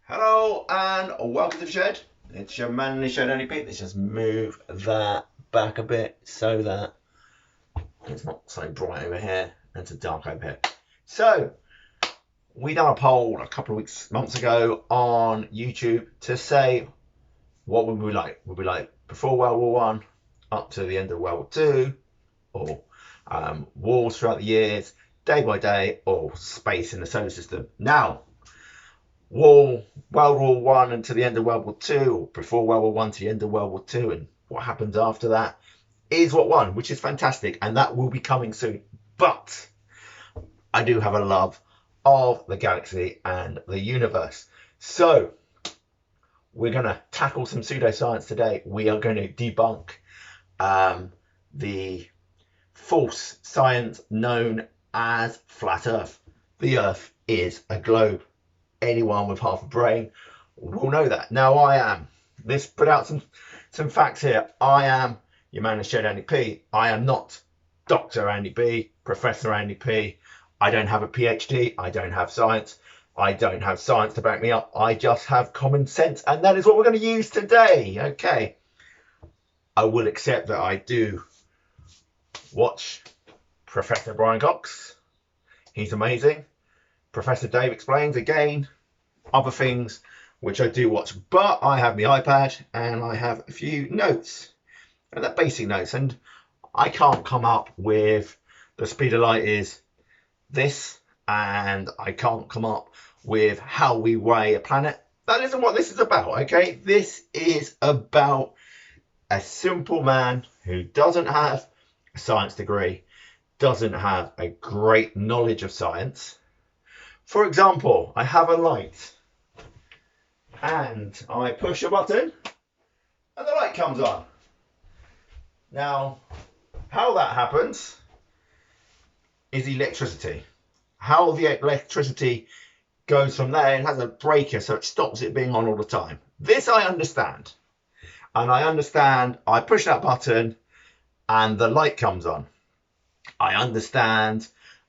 Hello and welcome to the shed. It's your man in the shed, only Pete. Let's just move that back a bit so that it's not so bright over here and so dark over here. So we done a poll a couple of months ago on YouTube to say what would we like. Would we like before World War One up to the end of World War Two, or wars throughout the years, day by day, or space in the solar system? Now, World War One and to the end of World War Two, or before World War One to the end of World War Two, and what happens after that is what won, which is fantastic, and that will be coming soon. But I do have a love of the galaxy and the universe, so we're going to tackle some pseudoscience today. We are going to debunk the false science known as flat Earth. The Earth is a globe. Anyone with half a brain will know that. Now let's put out some facts here. I am your man in the shed, Andy P. I am not Dr. Andy B, Professor Andy P. I don't have a PhD. I don't have science. I don't have science to back me up. I just have common sense, and that is what we're going to use today. Okay. I will accept that I do watch Professor Brian Cox. He's amazing. Professor Dave Explains, again, other things which I do watch, but I have my iPad and I have a few notes, and they're basic notes, and I can't come up with the speed of light is this, and I can't come up with how we weigh a planet. That isn't what this is about, okay? This is about a simple man who doesn't have a science degree, doesn't have a great knowledge of science. For example, I have a light and I push a button and the light comes on. Now, how that happens is electricity. How the electricity goes from there, it has a breaker so it stops it being on all the time. This I understand. And I understand I push that button and the light comes on. I understand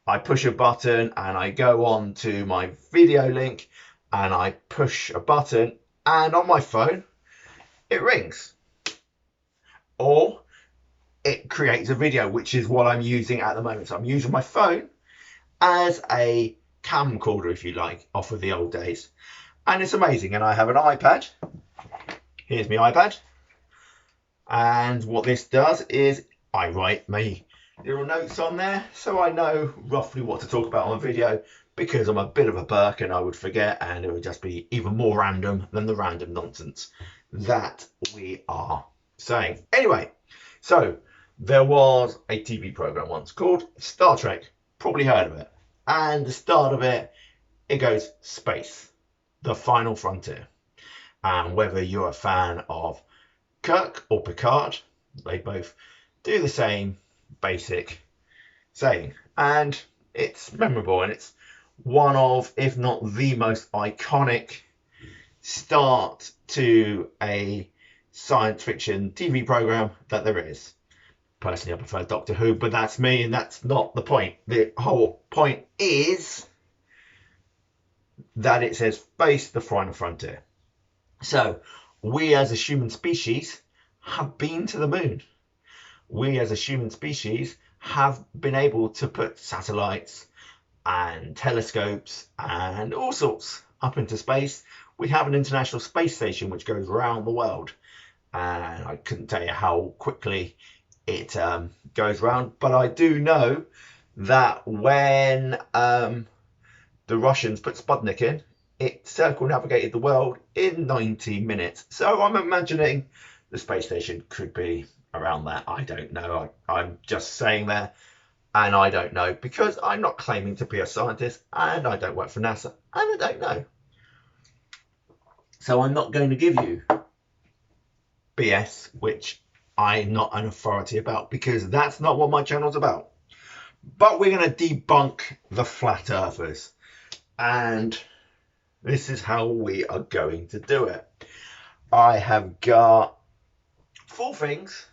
I push a button and I go on to my video link and I push a button and on my phone it rings. Or it creates a video, which is what I'm using at the moment. So I'm using my phone as a camcorder, if you like, off of the old days. And it's amazing. And I have an iPad. Here's my iPad. And what this does is I write my little notes on there so I know roughly what to talk about on a video, because I'm a bit of a Burke and I would forget, and it would just be even more random than the random nonsense that we are saying. Anyway, so there was a TV program once called Star Trek, probably heard of it, and the start of it goes space, the final frontier. And whether you're a fan of Kirk or Picard, they both do the same basic saying, and it's memorable, and it's one of, if not the most iconic start to a science fiction TV program that there is. Personally, I prefer Doctor Who, but that's me, and that's not the point. The whole point is that it says face the final frontier. So we as a human species have been to the moon. We as a human species have been able to put satellites and telescopes and all sorts up into space. We have an international space station which goes around the world, and I couldn't tell you how quickly it goes around, but I do know that when the Russians put Sputnik in, it circumnavigated the world in 90 minutes. So I'm imagining the space station could be around that. I don't know. I'm just saying there, and I don't know, because I'm not claiming to be a scientist, and I don't work for NASA, and I don't know. So I'm not going to give you BS, which I'm not an authority about, because that's not what my channel's about. But we're going to debunk the flat earthers, and this is how we are going to do it. I have got 4 things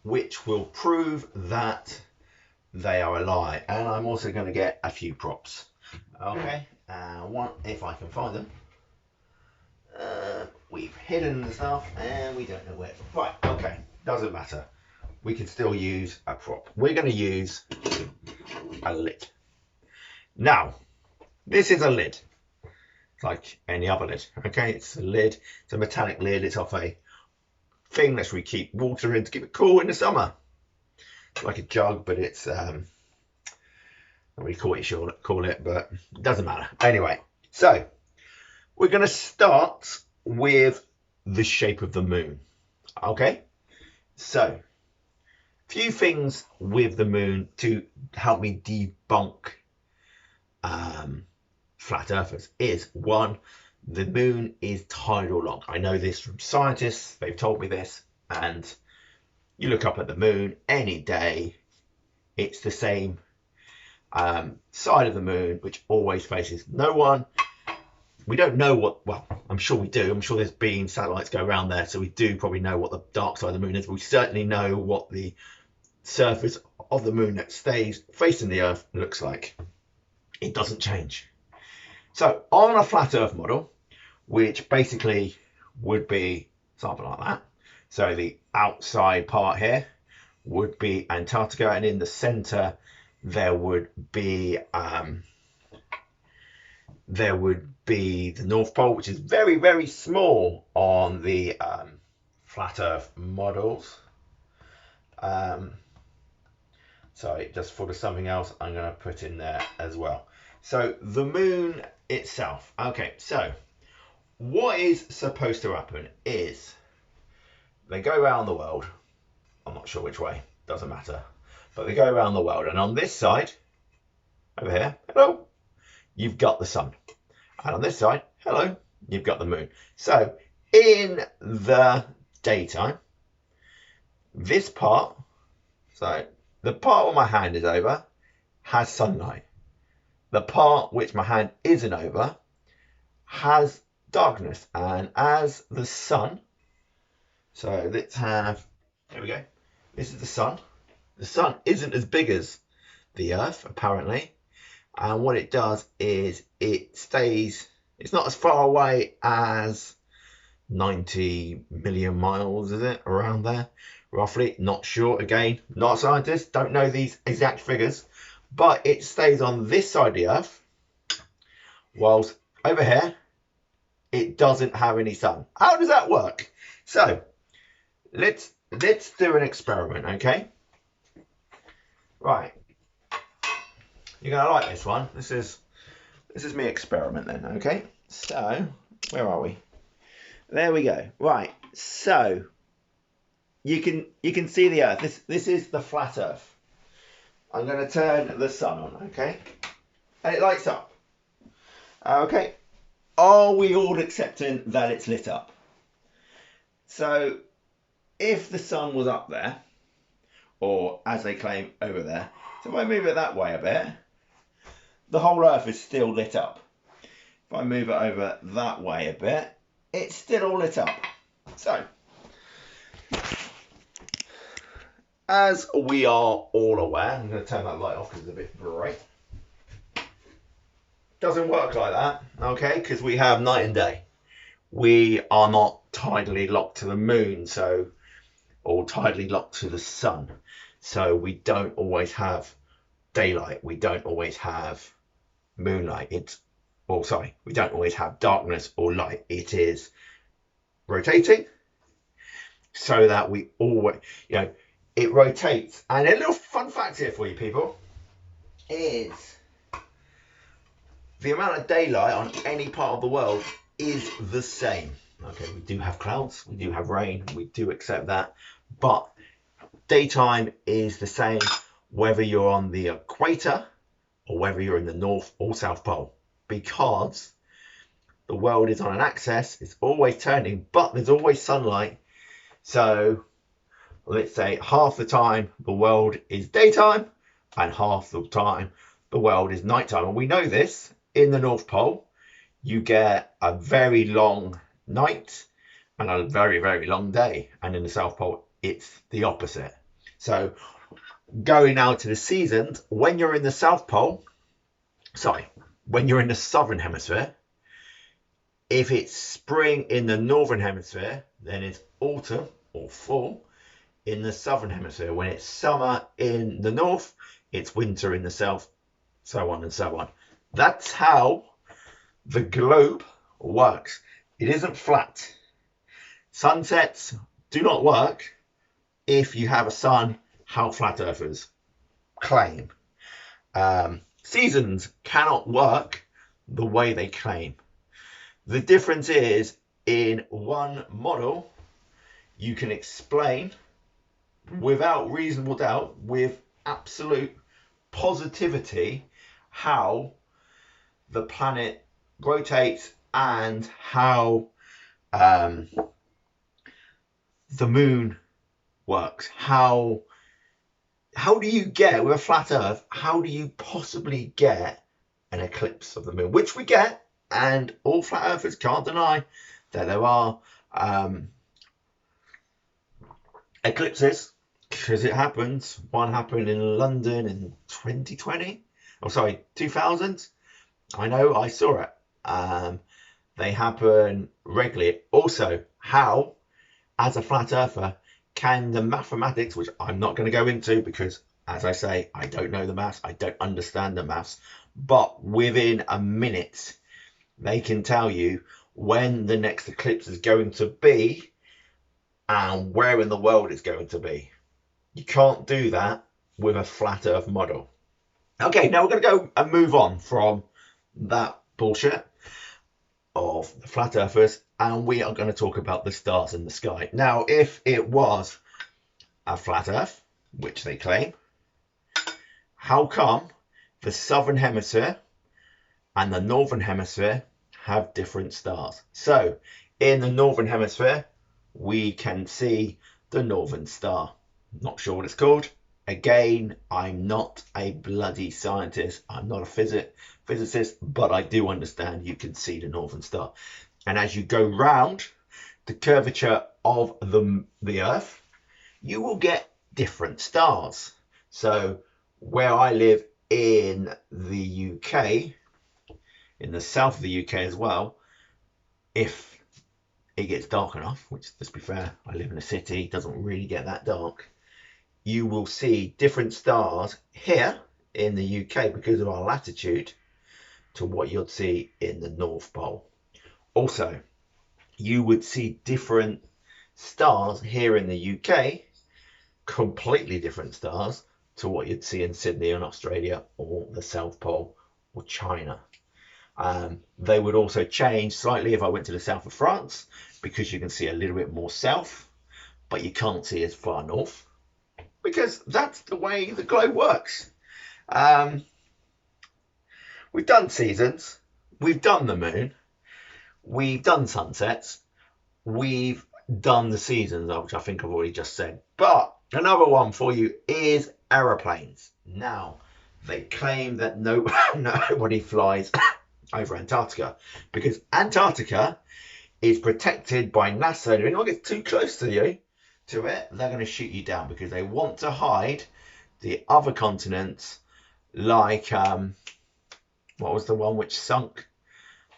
which will prove that they are a lie, and I'm also going to get a few props. Okay, one, if I can find them. we've hidden the stuff and we don't know where. Right, okay, doesn't matter. We can still use a prop. We're going to use a lid. Now, this is a lid. It's like any other lid, okay? It's a lid. It's a metallic lid. It's off a thing that we keep water in to keep it cool in the summer. It's like a jug, but it's we call it, but it doesn't matter. Anyway, so we're going to start with the shape of the moon. Okay, so few things with the moon to help me debunk flat earthers is one, the moon is tidal long. I know this from scientists, they've told me this, and you look up at the moon any day, it's the same side of the moon, which always faces no one. We don't know what, well, I'm sure we do. I'm sure there's been satellites go around there, so we do probably know what the dark side of the moon is. We certainly know what the surface of the moon that stays facing the Earth looks like. It doesn't change. So on a flat Earth model, which basically would be something like that. So the outside part here would be Antarctica, and in the center there would be the North Pole, which is very, very small on the flat Earth models. Sorry, just thought of something else I'm going to put in there as well. So the moon itself. Okay, so what is supposed to happen is they go around the world. I'm not sure which way, doesn't matter. But they go around the world, and on this side, over here, hello, you've got the sun. And on this side, hello, you've got the moon. So in the daytime, this part, so the part where my hand is over, has sunlight. The part which my hand isn't over has darkness. And as the sun, so let's have, here we go, this is the sun. The sun isn't as big as the Earth, apparently. And what it does is it stays, it's not as far away as 90 million miles, is it? Around there, roughly. Not sure. Again, not a scientist, don't know these exact figures. But it stays on this side of the Earth, whilst over here, it doesn't have any sun. How does that work? So, let's do an experiment, okay? Right. You're gonna like this one. This is me experiment then, okay? So, where are we? There we go. Right. So, you can see the Earth. This is the flat Earth. I'm going to turn the sun on, okay? And it lights up. Okay. Are we all accepting that it's lit up? So, if the sun was up there, or as they claim over there, so if I move it that way a bit, the whole Earth is still lit up. If I move it over that way a bit, it's still all lit up. So, as we are all aware, I'm going to turn that light off because it's a bit bright. Doesn't work like that, okay? Because we have night and day. We are not tidally locked to the moon, so, or tidally locked to the sun. So we don't always have daylight. We don't always have moonlight. We don't always have darkness or light. It is rotating, so that we always, it rotates. And a little fun fact here for you people is the amount of daylight on any part of the world is the same. Okay, we do have clouds, we do have rain, we do accept that, but daytime is the same whether you're on the equator or whether you're in the North or South Pole, because the world is on an axis, it's always turning, but there's always sunlight. So let's say half the time the world is daytime and half the time the world is nighttime. And we know this in the North Pole, you get a very long night and a very, very long day. And in the South Pole, it's the opposite. So going now to the seasons, when you're in the South Pole, when you're in the Southern Hemisphere, If it's spring in the northern hemisphere, then it's autumn or fall in the southern hemisphere. When it's summer in the north, it's winter in the south, so on and so on. That's how the globe works. It isn't flat. Sunsets do not work if you have a sun, how flat earthers claim. Seasons cannot work the way they claim. The difference is, in one model, you can explain without reasonable doubt, with absolute positivity, how the planet rotates and how the moon works. How do you get, with a flat earth, how do you possibly get an eclipse of the moon? Which we get, and all flat earthers can't deny that there are eclipses, because it happens. One happened in London in 2020. Oh, sorry, 2000. I know, I saw it. They happen regularly. Also, how, as a flat earther, can the mathematics, which I'm not going to go into because, as I say, I don't know the maths, I don't understand the maths, but within a minute, they can tell you when the next eclipse is going to be and where in the world it's going to be. You can't do that with a flat earth model. Okay, now we're going to go and move on from that bullshit of the flat earthers, and we are going to talk about the stars in the sky. Now, if it was a flat earth, which they claim, how come the southern hemisphere and the northern hemisphere have different stars? So in the northern hemisphere, we can see the northern star. Not sure what it's called. Again, I'm not a bloody scientist. I'm not a physicist, but I do understand you can see the northern star. And as you go round the curvature of the Earth, you will get different stars. So where I live in the UK, in the south of the UK as well, if it gets dark enough, which, let's be fair, I live in a city, it doesn't really get that dark, you will see different stars here in the UK because of our latitude to what you'd see in the North Pole. Also, you would see different stars here in the UK, completely different stars to what you'd see in Sydney and Australia or the South Pole or China. They would also change slightly if I went to the south of France, because you can see a little bit more south, but you can't see as far north, because that's the way the globe works. We've done seasons, we've done the moon, we've done sunsets, we've done the seasons, which I think I've already just said. But another one for you is aeroplanes. Now, they claim that nobody flies over Antarctica, because Antarctica is protected by NASA. If anyone gets too close to it, they're going to shoot you down, because they want to hide the other continents, like what was the one which sunk?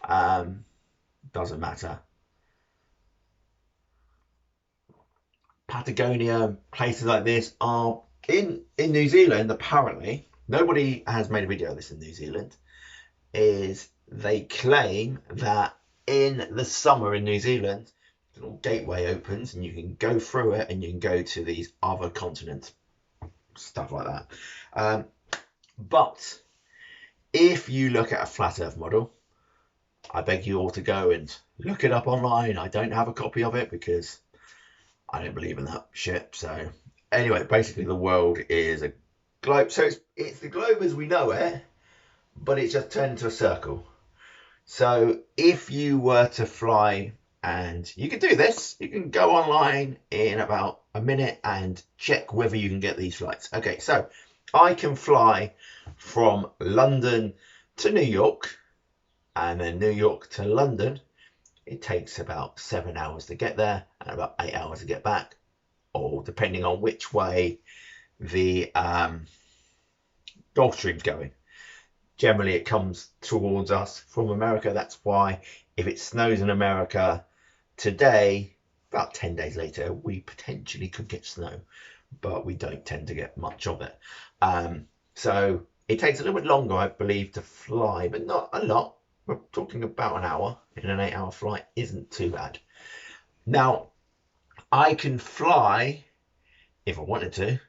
Doesn't matter. Patagonia, places like this are in New Zealand. Apparently, nobody has made a video of this in New Zealand. Is they claim that in the summer in New Zealand, a little gateway opens and you can go through it and you can go to these other continents, stuff like that. But if you look at a flat earth model, I beg you all to go and look it up online. I don't have a copy of it because I don't believe in that shit. So anyway, basically the world is a globe. So it's the globe as we know it, but it's just turned into a circle. So if you were to fly, and you can do this, you can go online in about a minute and check whether you can get these flights. Okay, so I can fly from London to New York, and then New York to London. It takes about 7 hours to get there and about 8 hours to get back, or depending on which way the Gulf Stream's going. Generally, it comes towards us from America. That's why if it snows in America today, about 10 days later, we potentially could get snow, but we don't tend to get much of it. So it takes a little bit longer, I believe, to fly, but not a lot. We're talking about an hour in an 8-hour flight isn't too bad. Now, I can fly, if I wanted to,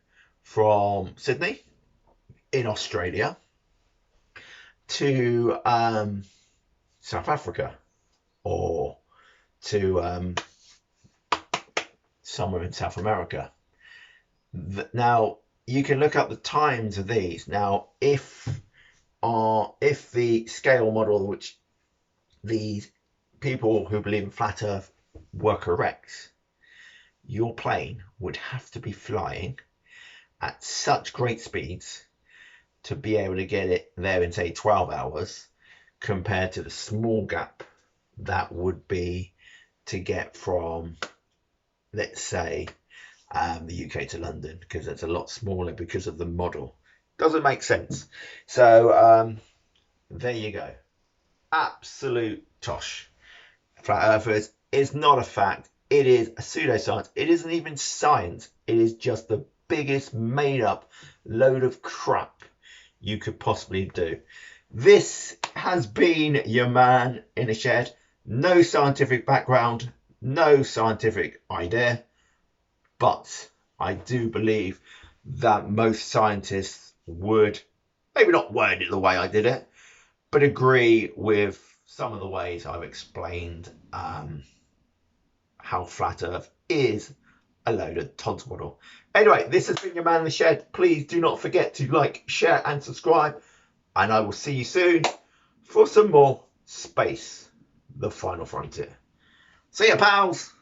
from Sydney in Australia to South Africa or to somewhere in South America. Now, you can look up the times of these. Now, if the scale model which these people who believe in flat Earth were correct, your plane would have to be flying at such great speeds to be able to get it there in, say, 12 hours, compared to the small gap that would be to get from, let's say, the UK to London, because it's a lot smaller because of the model. Doesn't make sense. So there you go. Absolute tosh. Flat Earthers is not a fact. It is a pseudoscience. It isn't even science. It is just the biggest made up load of crap you could possibly do. This has been your man in a shed. No scientific background, no scientific idea, but I do believe that most scientists would, maybe not word it the way I did it, but agree with some of the ways I've explained how flat Earth is a load of todswaddle. Anyway, this has been your man in the shed. Please do not forget to like, share and subscribe, and I will see you soon for some more Space, the Final Frontier. See ya, pals.